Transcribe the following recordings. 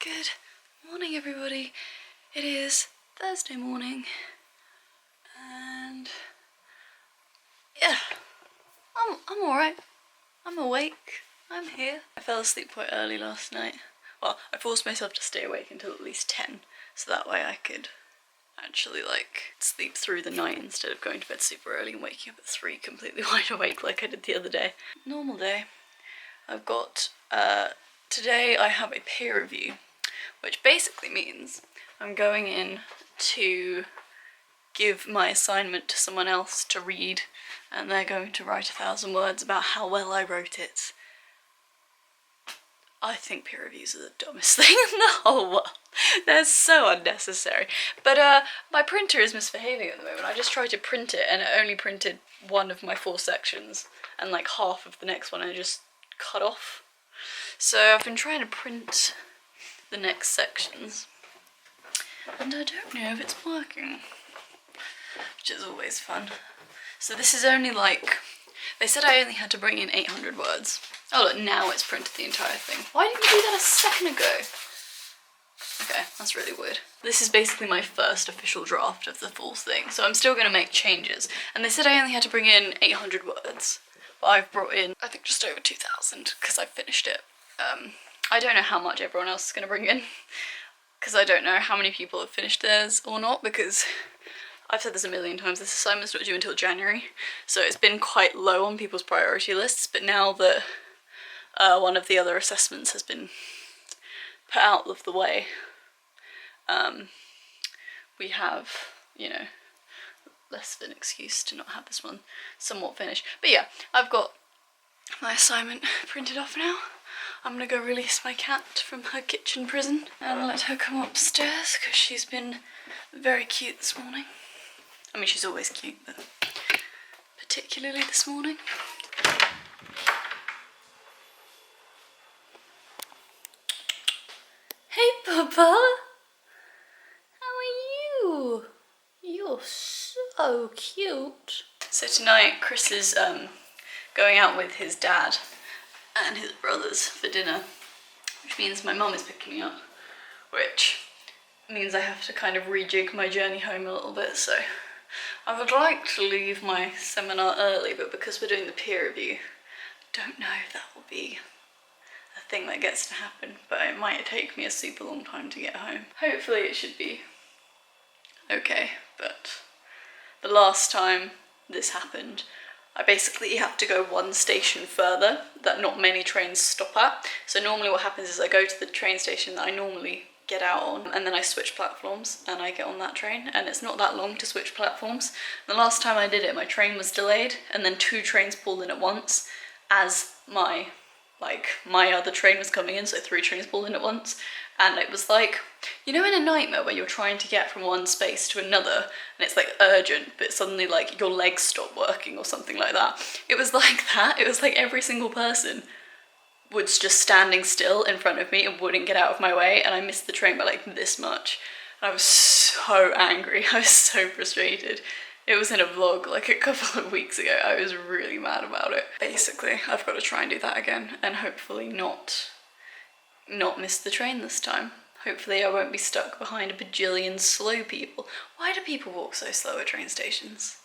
Good morning, everybody. It is Thursday morning, and yeah, I'm alright. I'm awake. I'm here. I fell asleep quite early last night. Well, I forced myself to stay awake until at least 10, so that way I could actually sleep through the night instead of going to bed super early and waking up at 3 completely wide awake like I did the other day. Normal day. I've got, today I have a peer review, which basically means I'm going in to give my assignment to someone else to read, and they're going to write 1,000 words about how well I wrote it. I think peer reviews are the dumbest thing in the whole world. They're so unnecessary. But my printer is misbehaving at the moment. I just tried to print it and it only printed one of my 4 sections and like half of the next one I just cut off. So I've been trying to print the next sections and I don't know if it's working, which is always fun. So this is only they said I only had to bring in 800 words. Oh look, now it's printed the entire thing. Why didn't you do that a second ago? Okay, that's really weird. This is basically my first official draft of the full thing, so I'm still going to make changes. And they said I only had to bring in 800 words, but I've brought in, I think, just over 2,000 because I finished it. I don't know how much everyone else is going to bring in, because I don't know how many people have finished theirs or not, because I've said this a million times, this assignment's not due until January, so it's been quite low on people's priority lists, but now that one of the other assessments has been put out of the way, we have, you know, less of an excuse to not have this one somewhat finished. But yeah, I've got my assignment printed off now. I'm gonna go release my cat from her kitchen prison and let her come upstairs because she's been very cute this morning. I mean, she's always cute, but particularly this morning. Hey, Papa! How are you? You're so cute. So tonight, Chris is going out with his dad and his brothers for dinner, which means my mum is picking me up, which means I have to kind of rejig my journey home a little bit, so I would like to leave my seminar early, but because we're doing the peer review, I don't know if that will be a thing that gets to happen, but it might take me a super long time to get home. Hopefully it should be okay, but the last time this happened, I basically have to go one station further that not many trains stop at. So normally what happens is I go to the train station that I normally get out on, and then I switch platforms and I get on that train, and it's not that long to switch platforms. The last time I did it, my train was delayed and then 2 trains pulled in at once as my other train was coming in, so 3 trains pulled in at once. And it was like, you know, in a nightmare where you're trying to get from one space to another and it's like urgent, but suddenly like your legs stop working or something like that. It was like that. It was like every single person was just standing still in front of me and wouldn't get out of my way, and I missed the train by like this much. And I was so angry. I was so frustrated. It was in a vlog like a couple of weeks ago. I was really mad about it. Basically, I've got to try and do that again and hopefully not miss the train this time. Hopefully I won't be stuck behind a bajillion slow people. Why do people walk so slow at train stations?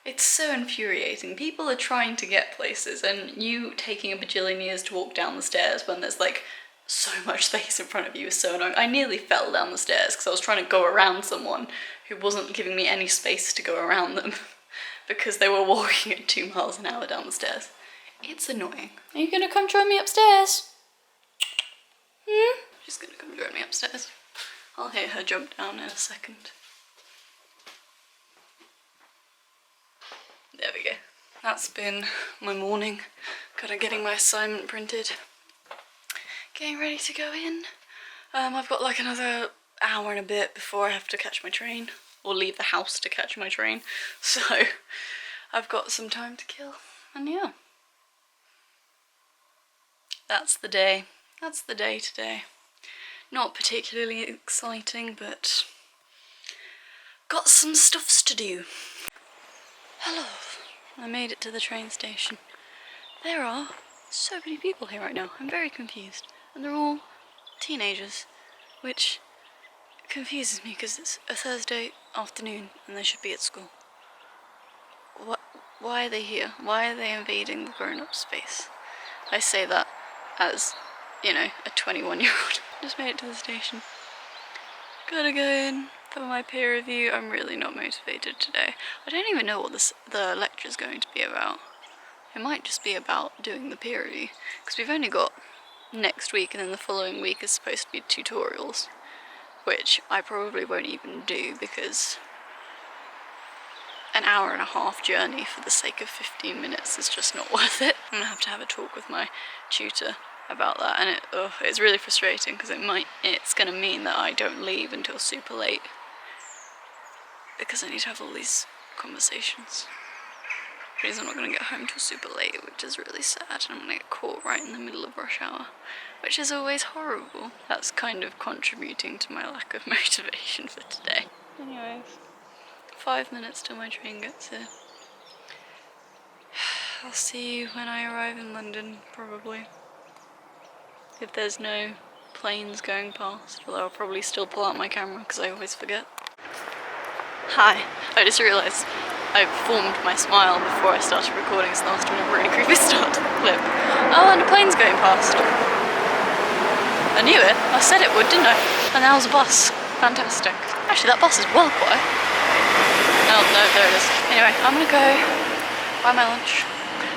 It's so infuriating. People are trying to get places and you taking a bajillion years to walk down the stairs when there's like so much space in front of you is so annoying. I nearly fell down the stairs because I was trying to go around someone who wasn't giving me any space to go around them because they were walking at 2 miles an hour down the stairs. It's annoying. Are you gonna come join me upstairs? She's gonna come join me upstairs. I'll hear her jump down in a second. There we go. That's been my morning. Kind of getting my assignment printed. Getting ready to go in. I've got like another hour and a bit before I have to catch my train. Or leave the house to catch my train. So I've got some time to kill. And yeah. That's the day. That's the day today. Not particularly exciting, but got some stuffs to do. Hello. I made it to the train station. There are so many people here right now. I'm very confused. And they're all teenagers. which confuses me because it's a Thursday afternoon and they should be at school. What? Why are they here? Why are they invading the grown-up space? I say that as, you know, a 21-year-old. Just made it to the station. Gotta go in for my peer review. I'm really not motivated today. I don't even know what the lecture's going to be about. It might just be about doing the peer review, because we've only got next week, and then the following week is supposed to be tutorials, which I probably won't even do because an hour and a half journey for the sake of 15 minutes is just not worth it. I'm gonna have a talk with my tutor about that, and it's really frustrating because it's gonna mean that I don't leave until super late because I need to have all these conversations. Which means I'm not gonna get home till super late, which is really sad, and I'm gonna get caught right in the middle of rush hour, which is always horrible. That's kind of contributing to my lack of motivation for today. Anyways, 5 minutes till my train gets here. I'll see you when I arrive in London, probably. If there's no planes going past, although I'll probably still pull out my camera because I always forget. Hi, I just realised I formed my smile before I started recording, so that was a really creepy start to the clip. Oh, and a plane's going past. I knew it. I said it would, didn't I? And that was a bus. Fantastic. Actually, that bus is well quiet. Oh, no, there it is. Anyway, I'm gonna go buy my lunch,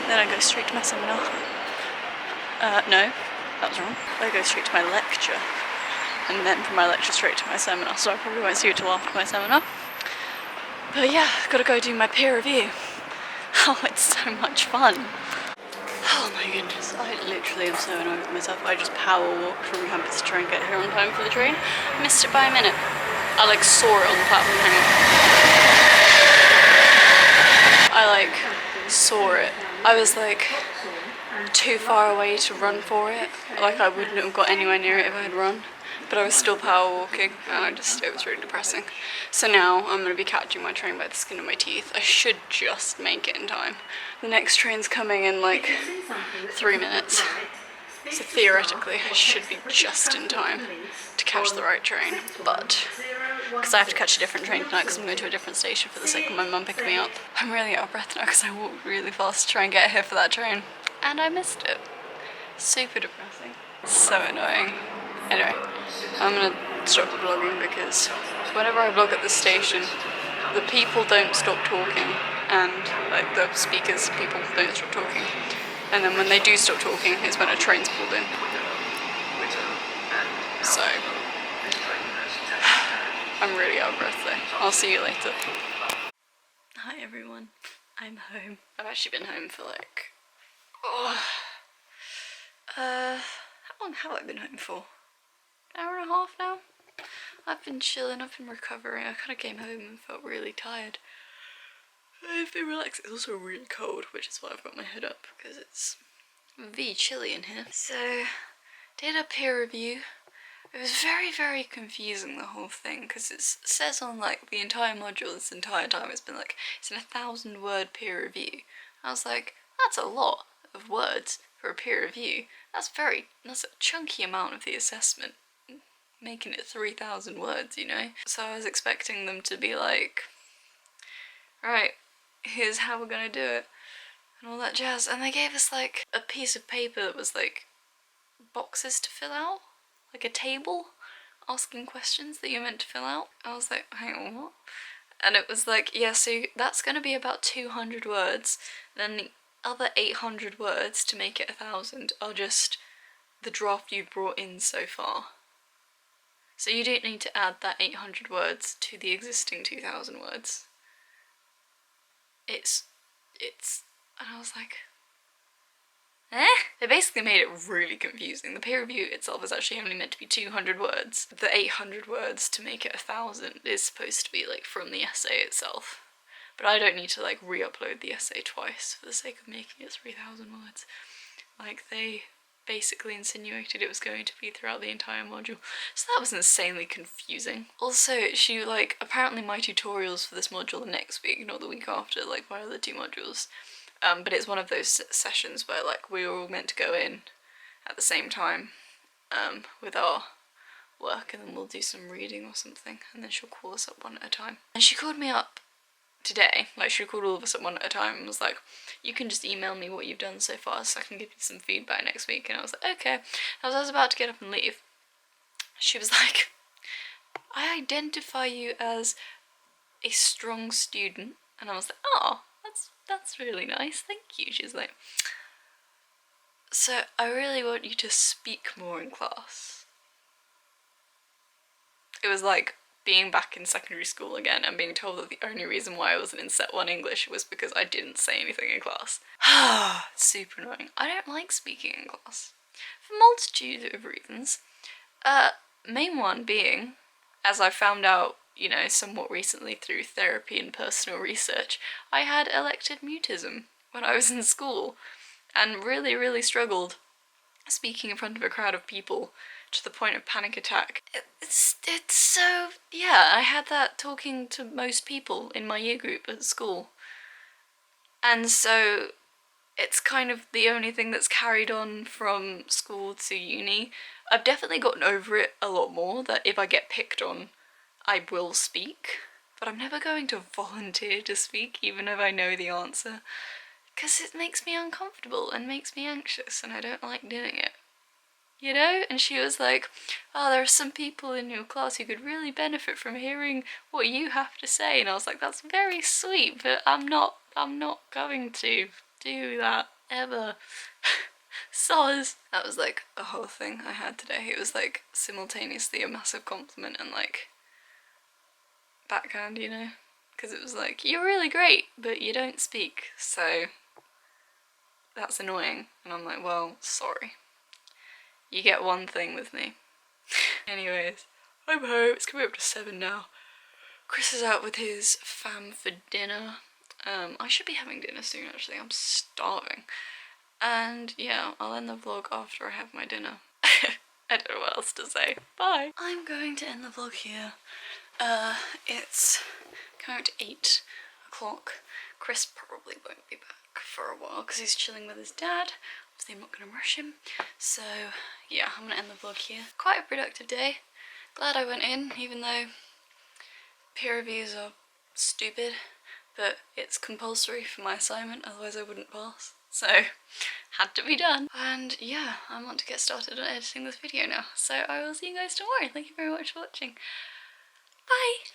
then I go straight to my seminar. No, that was wrong. I go straight to my lecture, and then from my lecture straight to my seminar, so I probably won't see you till after my seminar. But yeah, gotta go do my peer review. Oh, it's so much fun. Oh my goodness, I literally am so annoyed with myself. I just power walked from campus to try and get here on time for the train. Missed it by a minute. I like saw it on the platform. Hang on. I saw it. I was too far away to run for it. I wouldn't have got anywhere near it if I had run. But I was still power walking, and it was really depressing. So now I'm going to be catching my train by the skin of my teeth. I should just make it in time. The next train's coming in 3 minutes. So theoretically I should be just in time to catch the right train. But, because I have to catch a different train tonight because I'm going to a different station for the sake of my mum picking me up. I'm really out of breath now because I walked really fast to try and get here for that train. And I missed it. Super depressing. So annoying. Anyway, I'm gonna stop vlogging because whenever I vlog at the station, the people don't stop talking, and the speakers, people don't stop talking. And then when they do stop talking, it's when a train's pulled in. So, I'm really out of breath though. I'll see you later. Hi everyone, I'm home. I've actually been home for how long have I been home for? An hour and a half now? I've been chilling, I've been recovering. I kind of came home and felt really tired. I've been relaxed. It's also really cold, which is why I've got my hood up, because it's chilly in here. So, did a peer review. It was very, very confusing, the whole thing, because it says on the entire module this entire time it's been it's an 1,000-word peer review. I was like, that's a lot of words for a peer review. That's a chunky amount of the assessment. Making it 3,000 words, you know? So I was expecting them to be right, here's how we're gonna do it, and all that jazz. And they gave us a piece of paper that was boxes to fill out, a table asking questions that you're meant to fill out. I was like, hang on, what? And it was yeah, so that's gonna be about 200 words, then the other 800 words to make it 1,000 are just the draft you've brought in so far. So you don't need to add that 800 words to the existing 2,000 words. And I was like, They basically made it really confusing. The peer review itself is actually only meant to be 200 words. The 800 words to make it 1,000 is supposed to be from the essay itself. But I don't need to re-upload the essay twice for the sake of making it 3,000 words. They basically insinuated it was going to be throughout the entire module. So that was insanely confusing. Also, she apparently my tutorials for this module are next week, not the week after, my other two modules. But it's one of those sessions where we were all meant to go in at the same time with our work, and then we'll do some reading or something, and then she'll call us up one at a time. And she called me up today, like she called all of us up one at a time and was like, you can just email me what you've done so far so I can give you some feedback next week. And I was like, okay. As I was about to get up and leave, she was like, I identify you as a strong student. And I was like, oh, that's really nice, thank you. She's like, so I really want you to speak more in class. It was like being back in secondary school again and being told that the only reason why I wasn't in Set 1 English was because I didn't say anything in class. Super annoying. I don't like speaking in class for a multitude of reasons. Main one being, as I found out, you know, somewhat recently through therapy and personal research, I had elective mutism when I was in school and really struggled speaking in front of a crowd of people to the point of panic attack. It's so, yeah, I had that talking to most people in my year group at school. And so it's kind of the only thing that's carried on from school to uni. I've definitely gotten over it a lot more, that if I get picked on, I will speak. But I'm never going to volunteer to speak, even if I know the answer. Because it makes me uncomfortable and makes me anxious, and I don't like doing it. You know? And she was like, oh, there are some people in your class who could really benefit from hearing what you have to say. And I was like, that's very sweet, but I'm not going to do that ever. Soz. That was like a whole thing I had today. It was like simultaneously a massive compliment and like backhand, you know? Because it was like, you're really great, but you don't speak, so that's annoying. And I'm like, well, sorry. You get one thing with me. Anyways, I'm home. It's coming up to 7 now. Chris is out with his fam for dinner. I should be having dinner soon, actually. I'm starving. And yeah, I'll end the vlog after I have my dinner. I don't know what else to say. Bye. I'm going to end the vlog here. It's coming up to 8 o'clock. Chris probably won't be back for a while because he's chilling with his dad. Obviously I'm not going to rush him. So yeah, I'm going to end the vlog here. Quite a productive day. Glad I went in, even though peer reviews are stupid, but it's compulsory for my assignment, otherwise I wouldn't pass. So, had to be done. And yeah, I want to get started on editing this video now. So I will see you guys tomorrow. Thank you very much for watching. Bye!